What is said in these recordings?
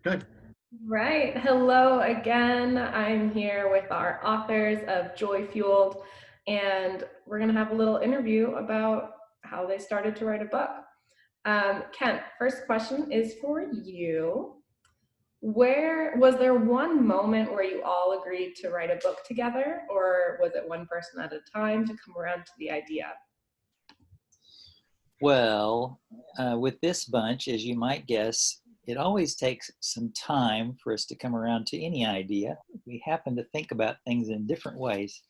Good. Right. Hello again. I'm here with our authors of Joy Fueled, and we're going to have a little interview about how they started to write a book. Kent, first question is for you. Where was there one moment where you all agreed to write a book together, or was it one person at a time to come around to the idea? Well, with this bunch, as you might guess, it always takes some time for us to come around to any idea. We happen to think about things in different ways.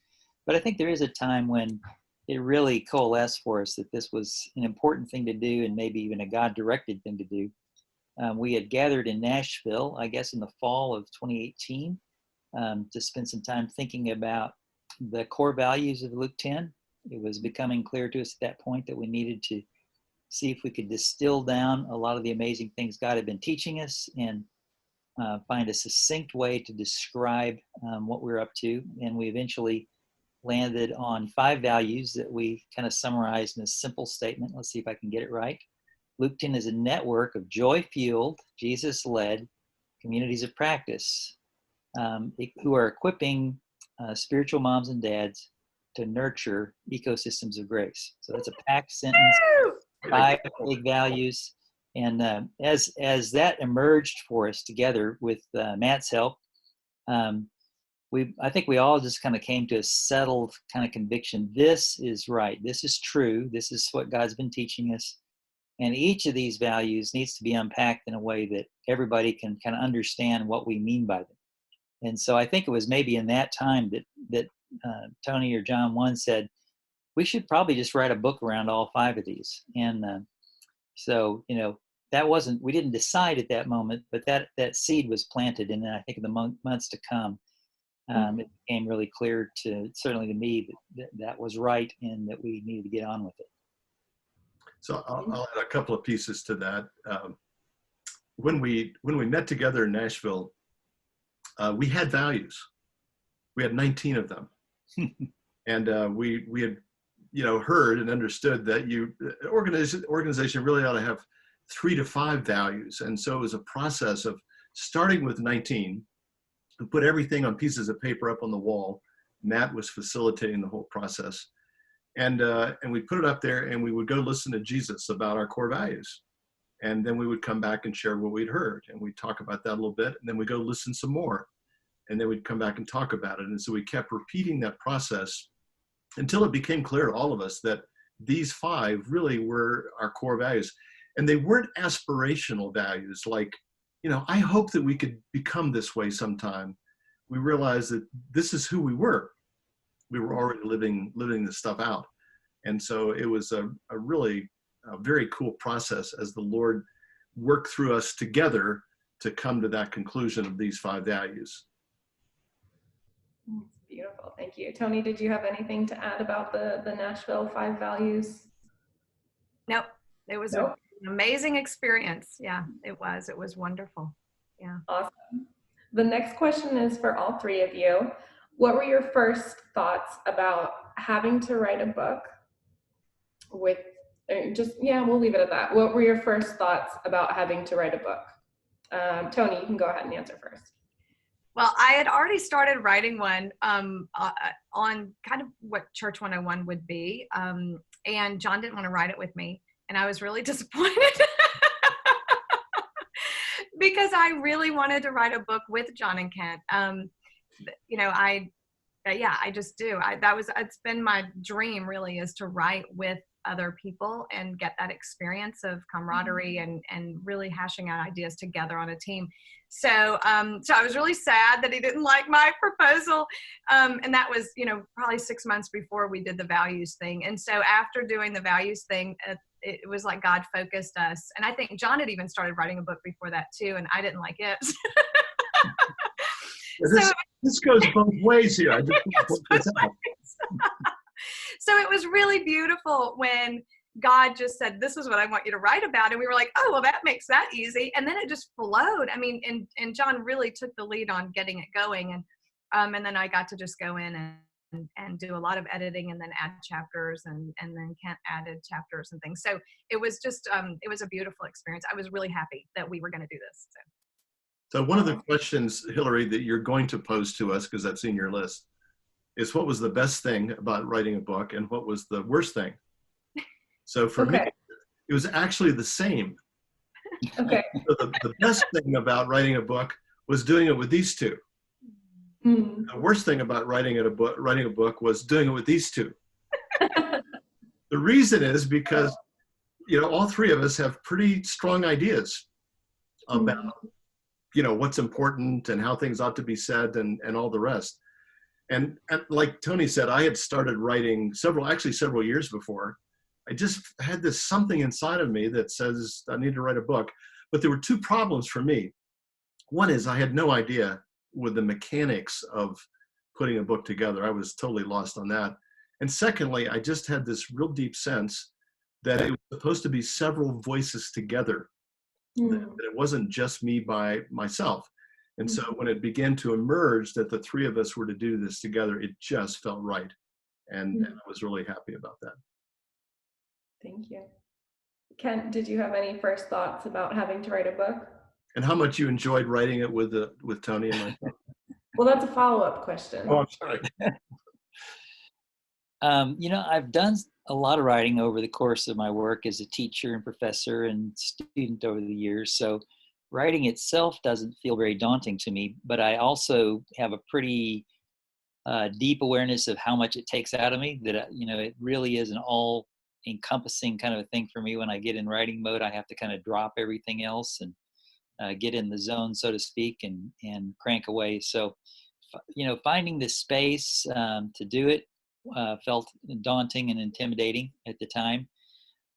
But I think there is a time when it really coalesced for us that this was an important thing to do and maybe even a God directed thing to do. We had gathered in Nashville, I guess, in the fall of 2018 to spend some time thinking about the core values of Luke 10. It was becoming clear to us at that point that we needed to see if we could distill down a lot of the amazing things God had been teaching us and find a succinct way to describe what we're up to. And we eventually landed on 5 values that we kind of summarized in a simple statement. Let's see if I can get it right. Luke 10 is a network of joy-fueled, Jesus-led communities of practice who are equipping spiritual moms and dads to nurture ecosystems of grace. So that's a packed sentence, 5 big values. And as that emerged for us together with Matt's help, I think we all just kind of came to a settled kind of conviction. This is right. This is true. This is what God's been teaching us. And each of these values needs to be unpacked in a way that everybody can kind of understand what we mean by them. And so I think it was maybe in that time that Tony or John one said, we should probably just write a book around all 5 of these. And so, that wasn't, we didn't decide at that moment, but that seed was planted. And then I think in the months to come, it became really clear certainly to me that was right and that we needed to get on with it. So I'll add a couple of pieces to that. When we met together in Nashville, we had values. We had 19 of them, and we had heard and understood that organization really ought to have 3 to 5 values, and so it was a process of starting with 19. We put everything on pieces of paper up on the wall. Matt was facilitating the whole process. And we put it up there, and we would go listen to Jesus about our core values. And then we would come back and share what we'd heard. And we'd talk about that a little bit. And then we'd go listen some more. And then we'd come back and talk about it. And so we kept repeating that process until it became clear to all of us that these 5 really were our core values. And they weren't aspirational values like, I hope that we could become this way sometime. We realized that this is who we were. We were already living this stuff out. And so it was a really very cool process as the Lord worked through us together to come to that conclusion of these 5 values. That's beautiful. Thank you. Tony, did you have anything to add about the Nashville 5 values? Nope. It was Nope. an amazing experience. Yeah, it was. It was wonderful. Yeah. Awesome. The next question is for all 3 of you. What were your first thoughts about having to write a book with, we'll leave it at that. What were your first thoughts about having to write a book? Tony, you can go ahead and answer first. Well, I had already started writing one on kind of what Church 101 would be. And John didn't want to write it with me. And I was really disappointed because I really wanted to write a book with John and Kent. I just do. It's been my dream really, is to write with other people and get that experience of camaraderie and really hashing out ideas together on a team. So I was really sad that he didn't like my proposal. And that was, probably 6 months before we did the values thing. And so after doing the values thing, it was like God focused us. And I think John had even started writing a book before that too, and I didn't like it. This goes both ways here. I just So it was really beautiful when God just said, this is what I want you to write about. And we were like, oh, well, that makes that easy. And then it just flowed. I mean, and John really took the lead on getting it going. And then I got to just go in and do a lot of editing and then add chapters and then Kent added chapters and things. So it was just, it was a beautiful experience. I was really happy that we were going to do this. So. So one of the questions, Hillary, that you're going to pose to us, because that's in your list, is what was the best thing about writing a book and what was the worst thing? So for me, Okay. it was actually the same. Okay. So the best thing about writing a book was doing it with these two. Hmm. The worst thing about writing a book was doing it with these two. The reason is because, all three of us have pretty strong ideas about, what's important and how things ought to be said and all the rest. And like Tony said, I had started writing several years before. I just had this something inside of me that says I need to write a book. But there were two problems for me. One is I had no idea with the mechanics of putting a book together. I was totally lost on that. And secondly, I just had this real deep sense that it was supposed to be several voices together, that it wasn't just me by myself. And so when it began to emerge that the three of us were to do this together, it just felt right. And I was really happy about that. Thank you. Kent, did you have any first thoughts about having to write a book? And how much you enjoyed writing it with Tony and myself? Well, that's a follow-up question. Oh, I'm sorry. I've done a lot of writing over the course of my work as a teacher and professor and student over the years. So writing itself doesn't feel very daunting to me, but I also have a pretty deep awareness of how much it takes out of me, that, it really is an all encompassing kind of a thing for me. When I get in writing mode, I have to kind of drop everything else and get in the zone, so to speak, and crank away. So, finding the space to do it felt daunting and intimidating at the time.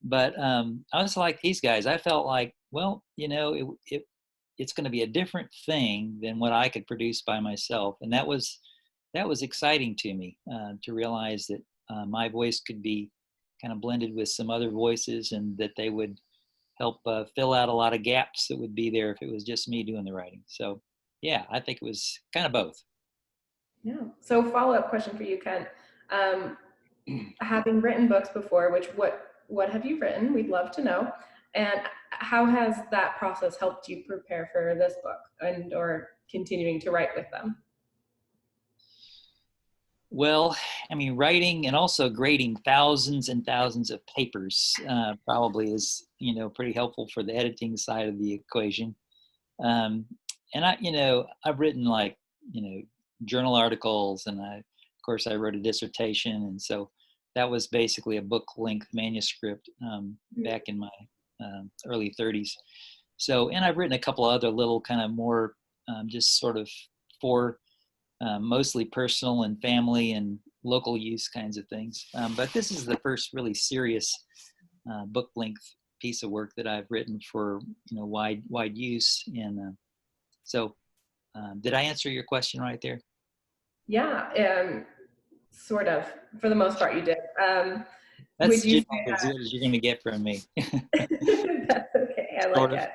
But I was like these guys. I felt like, well, it's going to be a different thing than what I could produce by myself, and that was exciting to me, to realize that my voice could be kind of blended with some other voices, and that they would help fill out a lot of gaps that would be there if it was just me doing the writing. So yeah, I think it was kind of both. Yeah. So follow-up question for you, Kent. Having written books before, what have you written? We'd love to know. And how has that process helped you prepare for this book or continuing to write with them? Well, writing and also grading thousands and thousands of papers probably is, pretty helpful for the editing side of the equation. And I've written journal articles, and of course I wrote a dissertation. And so that was basically a book-length manuscript back in my early 30s. So, and I've written a couple other little kind of more just sort of for mostly personal and family and local use kinds of things. But this is the first really serious book-length piece of work that I've written for wide use. And so, did I answer your question right there? Yeah, sort of. For the most part, you did. That's just as good as you're going to get from me. That's okay. I like it.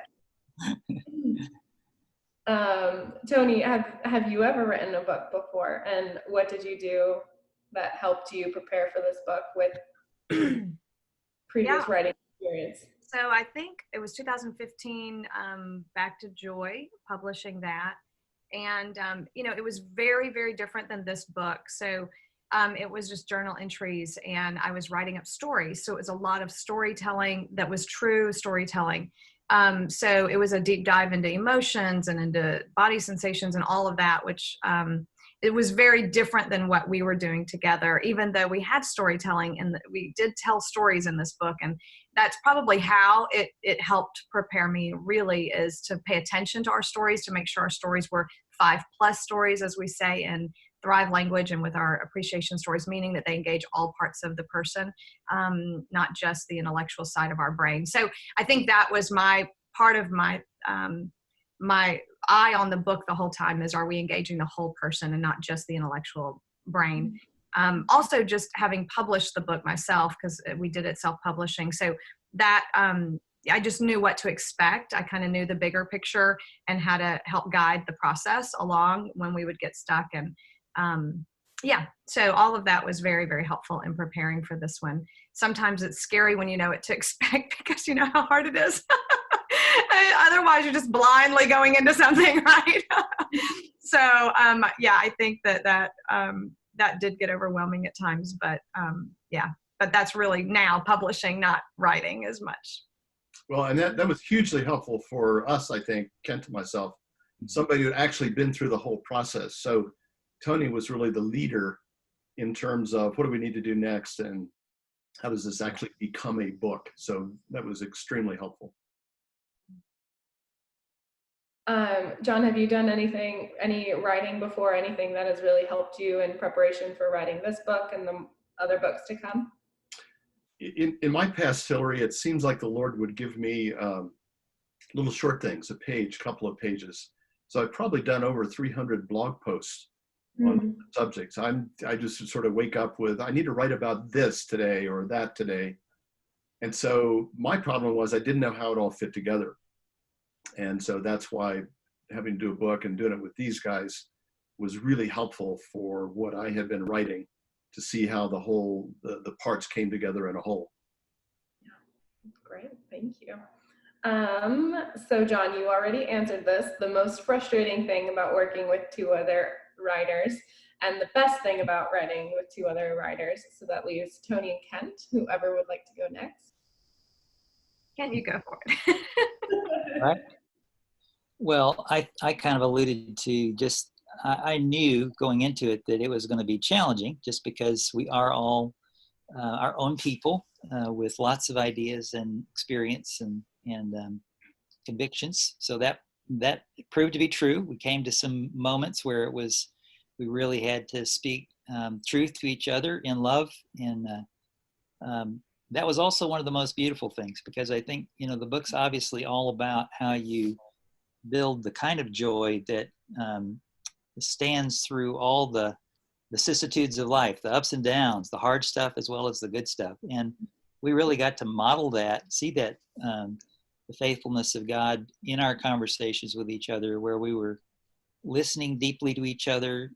Tony, have you ever written a book before, and what did you do that helped you prepare for this book with previous writing experience? So I think it was 2015, Back to Joy, publishing that. And, it was very, very different than this book. So it was just journal entries, and I was writing up stories. So it was a lot of storytelling that was true storytelling. So it was a deep dive into emotions and into body sensations and all of that, which it was very different than what we were doing together, even though we had storytelling and we did tell stories in this book. And that's probably how it helped prepare me, really, is to pay attention to our stories, to make sure our stories were 5+ stories, as we say in Thrive language, and with our appreciation stories, meaning that they engage all parts of the person, not just the intellectual side of our brain. So I think that was part of my eye on the book the whole time, is, are we engaging the whole person and not just the intellectual brain? Also, just having published the book myself, because we did it self-publishing. So that I just knew what to expect. I kind of knew the bigger picture and how to help guide the process along when we would get stuck. And so all of that was very, very helpful in preparing for this one. Sometimes it's scary when you know what to expect, because you know how hard it is. Otherwise, you're just blindly going into something, right? So, yeah, I think that did get overwhelming at times, but yeah, but that's really now publishing, not writing as much. Well, and that was hugely helpful for us, I think, Kent and myself, somebody who had actually been through the whole process. So Tony was really the leader in terms of what do we need to do next and how does this actually become a book? So that was extremely helpful. John, have you done any writing before, anything that has really helped you in preparation for writing this book and the other books to come? In my past, Hillary, it seems like the Lord would give me little short things, a page, couple of pages. So I've probably done over 300 blog posts on subjects. I just sort of wake up with, I need to write about this today or that today. And so my problem was I didn't know how it all fit together. And so that's why having to do a book and doing it with these guys was really helpful for what I had been writing, to see how the parts came together in a whole. Yeah, great, thank you. So John, you already answered this. The most frustrating thing about working with two other writers, and the best thing about writing with two other writers. So that leaves Tony and Kent. Whoever would like to go next. Kent, you go for it. Right. Well, I kind of alluded to just, I knew going into it that it was going to be challenging just because we are all our own people with lots of ideas and experience and convictions. So that proved to be true. We came to some moments where we really had to speak truth to each other in love. And that was also one of the most beautiful things, because I think, the book's obviously all about how you build the kind of joy that stands through all the vicissitudes of life, the ups and downs, the hard stuff as well as the good stuff. And we really got to model that, see that the faithfulness of God in our conversations with each other, where we were listening deeply to each other,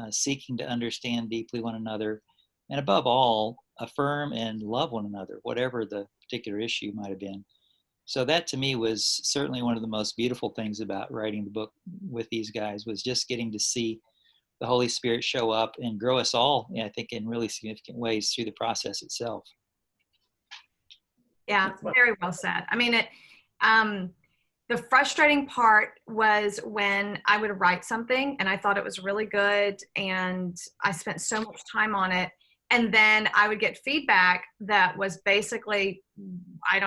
seeking to understand deeply one another, and above all, affirm and love one another, whatever the particular issue might have been. So that to me was certainly one of the most beautiful things about writing the book with these guys, was just getting to see the Holy Spirit show up and grow us all, I think, in really significant ways through the process itself. Yeah, very well said. I mean, the frustrating part was when I would write something and I thought it was really good and I spent so much time on it, and then I would get feedback that was basically, I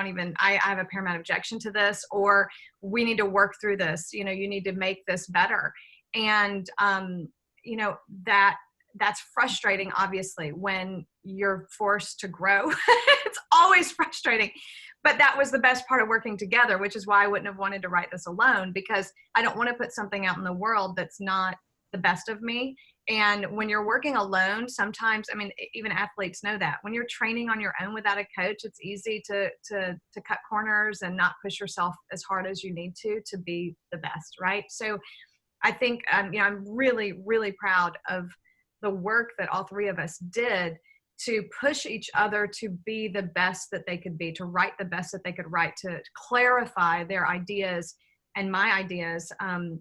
have a paramount objection to this, or we need to work through this, you need to make this better. And, that's frustrating, obviously, when you're forced to grow. It's always frustrating. But that was the best part of working together, which is why I wouldn't have wanted to write this alone, because I don't want to put something out in the world that's not the best of me. And when you're working alone, sometimes, even athletes know that. When you're training on your own without a coach, it's easy to cut corners and not push yourself as hard as you need to be the best, right? So I think, I'm really, really proud of the work that all three of us did to push each other to be the best that they could be, to write the best that they could write, to clarify their ideas and my ideas, to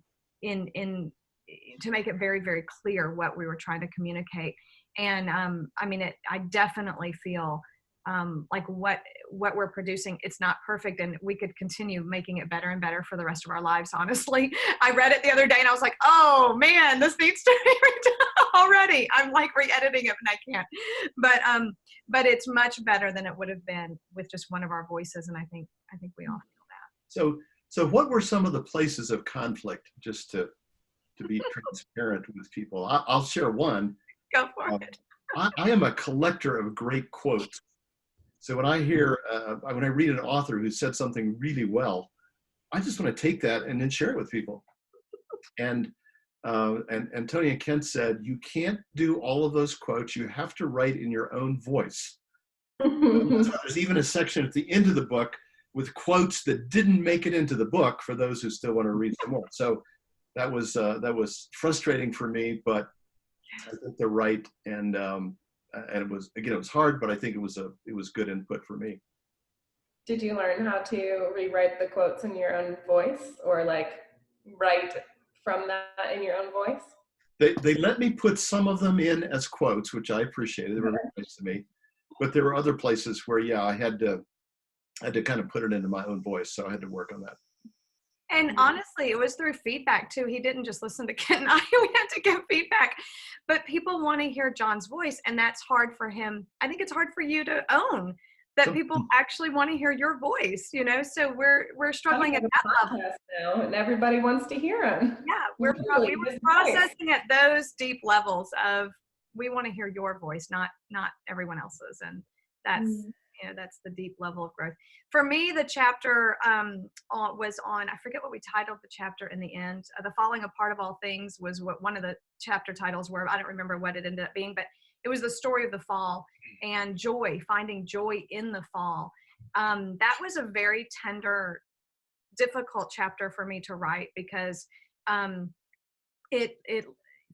make it very, very clear what we were trying to communicate. And I definitely feel like what we're producing, it's not perfect, and we could continue making it better and better for the rest of our lives. Honestly, I read it the other day and I was like, oh man, this needs to be redone already. I'm like re-editing it and I can't, but it's much better than it would have been with just one of our voices. And I think we all feel that. So what were some of the places of conflict, just to be transparent with people? I'll share one. Go for it. I am a collector of great quotes. So when I read an author who said something really well, I just want to take that and then share it with people. And Tony and Kent said, you can't do all of those quotes. You have to write in your own voice. There's even a section at the end of the book with quotes that didn't make it into the book for those who still want to read some more. So that was frustrating for me, but I think they're right. And it was hard, but I think it was good input for me. Did you learn how to rewrite the quotes in your own voice, or like write from that in your own voice? They let me put some of them in as quotes, which I appreciated. They were very nice to me. But there were other places where, yeah, I had to kind of put it into my own voice. So I had to work on that. And honestly, it was through feedback too. He didn't just listen to Ken and I. We had to give feedback. But people want to hear John's voice, and that's hard for him. I think it's hard for you to own that people actually want to hear your voice, you know? So we're struggling at that level now, and everybody wants to hear him. Yeah, we were processing at those deep levels of, we want to hear your voice, not everyone else's. And that's, you know, that's the deep level of growth. For me, the chapter was on, I forget what we titled the chapter in the end. The Falling Apart of All Things was what one of the chapter titles were. I don't remember what it ended up being, but it was the story of the fall and joy, finding joy in the fall. That was a very tender, difficult chapter for me to write, because it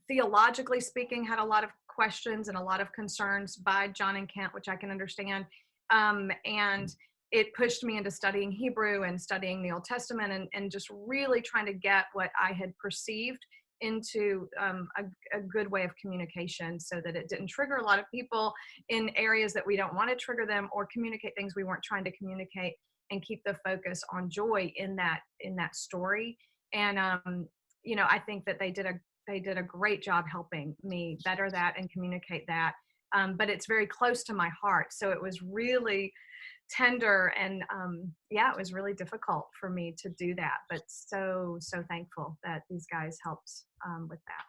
theologically speaking had a lot of questions and a lot of concerns by John and Kent, which I can understand. And it pushed me into studying Hebrew and studying the Old Testament, and just really trying to get what I had perceived into a good way of communication, so that it didn't trigger a lot of people in areas that we don't want to trigger them, or communicate things we weren't trying to communicate, and keep the focus on joy in that story. And you know, I think that they did a great job helping me better that and communicate that. But it's very close to my heart, so it was really tender, and yeah, it was really difficult for me to do that, but so thankful that these guys helped with that.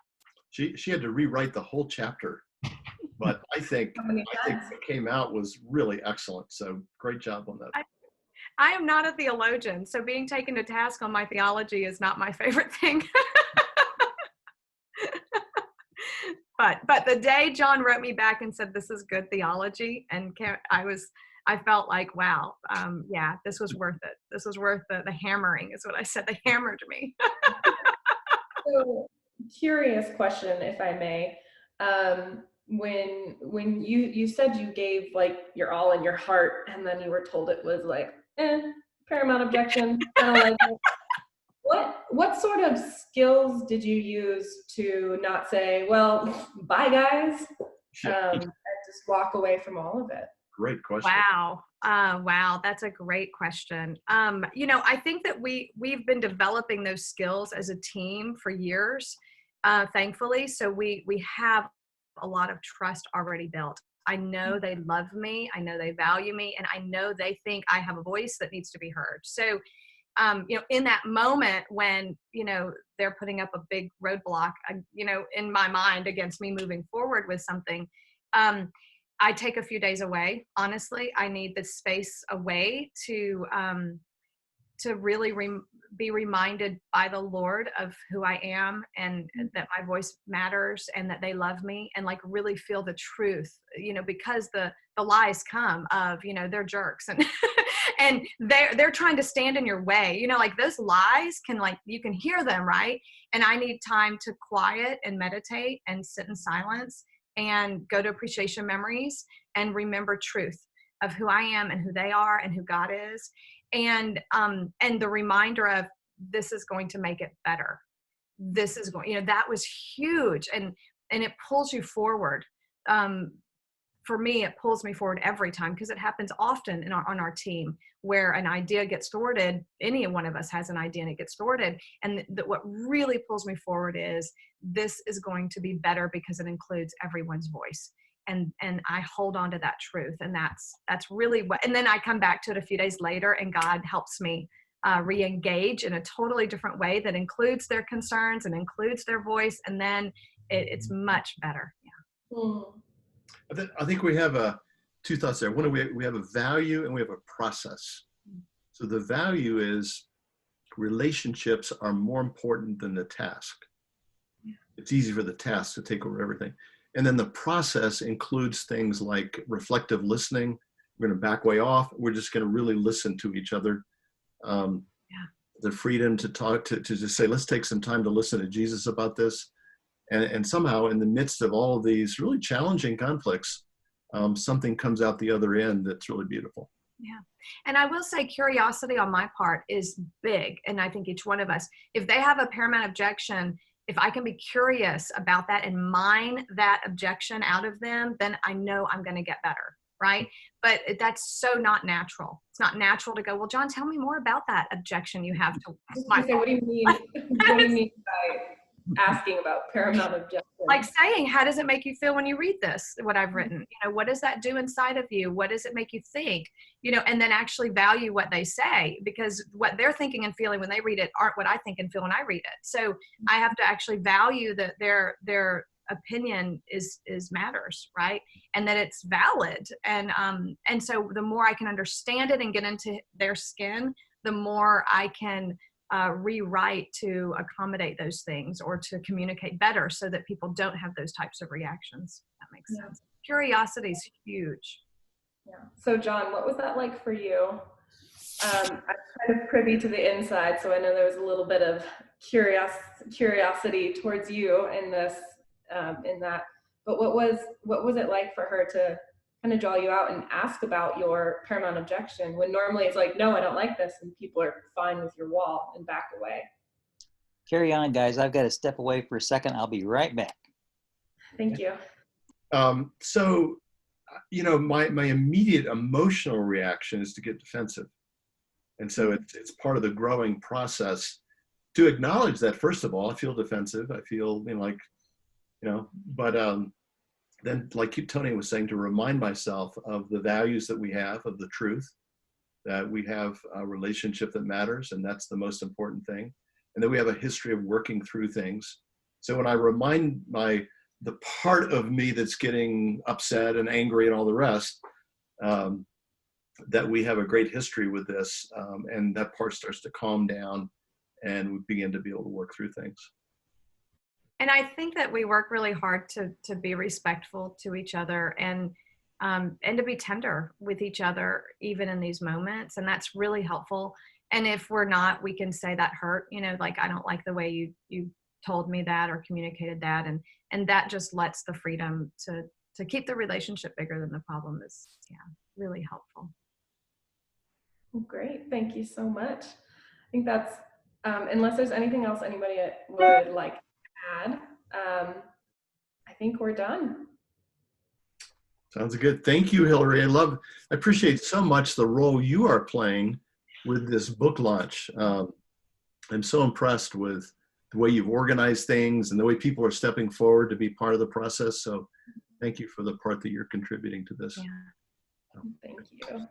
She had to rewrite the whole chapter, but I think what came out was really excellent. So great job on that. I am not a theologian, so being taken to task on my theology is not my favorite thing. But the day John wrote me back and said, "This is good theology," and I felt like, wow, yeah, this was worth it. This was worth the hammering, is what I said. They hammered me. So, curious question, if I may. When you said you gave like your all in your heart, and then you were told it was like, paramount objection, I don't like it. What sort of skills did you use to not say, well, bye guys, and just walk away from all of it? Great question. Wow. Wow. That's a great question. You know, I think that we've been developing those skills as a team for years, thankfully. So we have a lot of trust already built. I know they love me. I know they value me. And I know they think I have a voice that needs to be heard. So, you know, in that moment when, you know, they're putting up a big roadblock, you know, in my mind against me moving forward with something, I take a few days away. Honestly, I need this space away to really be reminded by the Lord of who I am, and that my voice matters, and that they love me, and like really feel the truth, you know, because the lies come of, you know, they're jerks, and and they're trying to stand in your way, you know, like those lies can, like, you can hear them, right? And I need time to quiet and meditate and sit in silence and go to appreciation memories and remember truth of who I am and who they are and who God is. And the reminder of, this is going to make it better. This is going, you know, that was huge. And it pulls you forward. For me, it pulls me forward every time, because it happens often on our team, where an idea gets thwarted. Any one of us has an idea and it thwarted thwarted. And what really pulls me forward is, this is going to be better because it includes everyone's voice. And I hold on to that truth. And that's really what, and then I come back to it a few days later, and God helps me re-engage in a totally different way that includes their concerns and includes their voice. And then it's much better. Yeah. I think we have two thoughts there. One, we have a value and we have a process. So the value is, relationships are more important than the task. Yeah. It's easy for the task to take over everything. And then the process includes things like reflective listening. We're going to back way off. We're just going to really listen to each other. The freedom to talk, to just say, let's take some time to listen to Jesus about this. And somehow, in the midst of all of these really challenging conflicts, something comes out the other end that's really beautiful. Yeah. And I will say curiosity on my part is big. And I think each one of us, if they have a paramount objection, if I can be curious about that and mine that objection out of them, then I know I'm going to get better. Right. But that's so not natural. It's not natural to go, well, John, tell me more about that objection you have to my Say, what do you mean? What do you mean by asking about paramount objection? like saying, how does it make you feel when you read this, what I've written? What does that do inside of you? What does it make you think? And then actually value what they say, because what they're thinking and feeling when they read it aren't what I think and feel when I read it. So I have to actually value that their opinion is matters, right? And that it's valid. And so the more I can understand it and get into their skin, the more I can rewrite to accommodate those things or to communicate better so that people don't have those types of reactions. That makes sense. Curiosity is huge. Yeah. So John, what was that like for you? I'm kind of privy to the inside, so I know there was a little bit of curiosity towards you in this, in that. But what was it like for her to kind of draw you out and ask about your paramount objection when normally it's like, no, I don't like this, and people are fine with your wall and back away? Carry on, guys. I've got to step away for a second. I'll be right back. Thank you. So, my immediate emotional reaction is to get defensive. And so it's part of the growing process to acknowledge that, first of all, I feel defensive. I feel, but then, like Tony was saying, to remind myself of the values that we have, of the truth, that we have a relationship that matters, and that's the most important thing. And then we have a history of working through things. So when I remind the part of me that's getting upset and angry and all the rest, that we have a great history with this, and that part starts to calm down, and we begin to be able to work through things. And I think that we work really hard to be respectful to each other and to be tender with each other, even in these moments. And that's really helpful. And if we're not, we can say that hurt, like, I don't like the way you told me that or communicated that. And that just lets the freedom to keep the relationship bigger than the problem is, really helpful. Great. Thank you so much. I think that's, unless there's anything else anybody would like to add, I think we're done. Sounds good. Thank you, Hillary. I appreciate so much the role you are playing with this book launch. I'm so impressed with the way you've organized things and the way people are stepping forward to be part of the process. So thank you for the part that you're contributing to this. Yeah. Thank you.